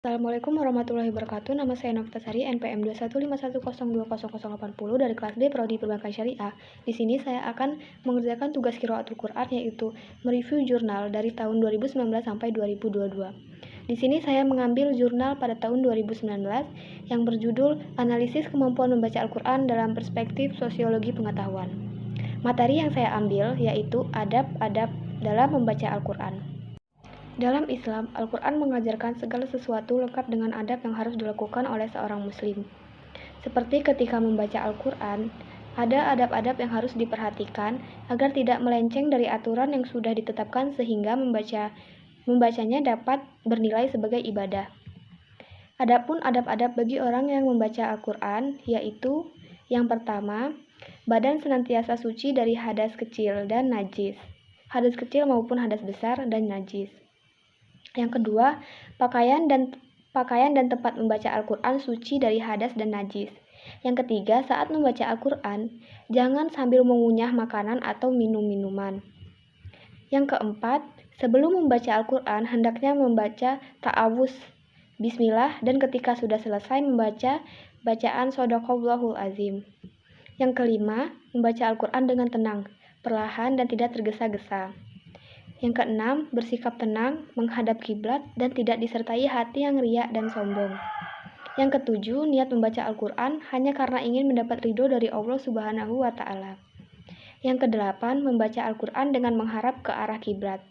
Assalamualaikum warahmatullahi wabarakatuh. Nama saya Novitasari, NPM 21510200080 dari kelas D Prodi Perbankan Syariah. Di sini saya akan mengerjakan tugas qiraatul Quran, yaitu mereview jurnal dari tahun 2019 sampai 2022. Di sini saya mengambil jurnal pada tahun 2019 yang berjudul Analisis Kemampuan Membaca Al-Quran dalam Perspektif Sosiologi Pengetahuan. Materi yang saya ambil yaitu adab-adab dalam membaca Al-Quran. Dalam Islam, Al-Quran mengajarkan segala sesuatu lengkap dengan adab yang harus dilakukan oleh seorang muslim. Seperti ketika membaca Al-Quran, ada adab-adab yang harus diperhatikan agar tidak melenceng dari aturan yang sudah ditetapkan sehingga membacanya dapat bernilai sebagai ibadah. Adapun adab-adab bagi orang yang membaca Al-Quran, yaitu yang pertama, badan senantiasa suci dari hadas kecil dan najis, hadas kecil maupun hadas besar dan najis. Yang kedua, pakaian dan tempat membaca Al-Quran suci dari hadas dan najis. Yang ketiga, saat membaca Al-Quran, jangan sambil mengunyah makanan atau minum-minuman. Yang keempat, sebelum membaca Al-Quran, hendaknya membaca ta'awuz, bismillah, dan ketika sudah selesai membaca bacaan Shadaqallahul Azim. Yang kelima, membaca Al-Quran dengan tenang, perlahan, dan tidak tergesa-gesa. Yang keenam, bersikap tenang, menghadap kiblat, dan tidak disertai hati yang riya dan sombong. Yang ketujuh, niat membaca Al-Quran hanya karena ingin mendapat ridho dari Allah Subhanahu wa Ta'ala. Yang kedelapan, membaca Al-Quran dengan mengharap ke arah kiblat.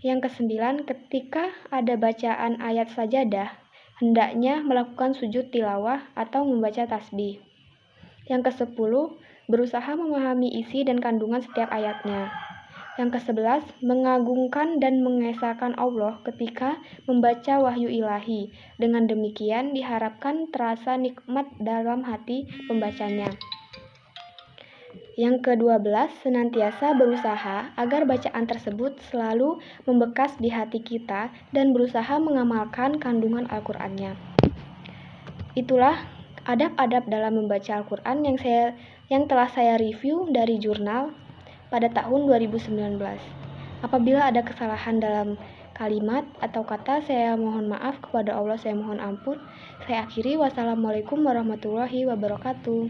Yang kesembilan, ketika ada bacaan ayat sajadah, hendaknya melakukan sujud tilawah atau membaca tasbih. Yang kesepuluh, berusaha memahami isi dan kandungan setiap ayatnya. Yang ke-11, mengagungkan dan mengesahkan Allah ketika membaca wahyu ilahi. Dengan demikian diharapkan terasa nikmat dalam hati pembacanya. Yang ke-12, senantiasa berusaha agar bacaan tersebut selalu membekas di hati kita dan berusaha mengamalkan kandungan Al-Qur'annya. Itulah adab-adab dalam membaca Al-Qur'an yang telah saya review dari jurnal pada tahun 2019. Apabila ada kesalahan dalam kalimat atau kata, saya mohon maaf, kepada Allah saya mohon ampun. Saya akhiri, wassalamualaikum warahmatullahi wabarakatuh.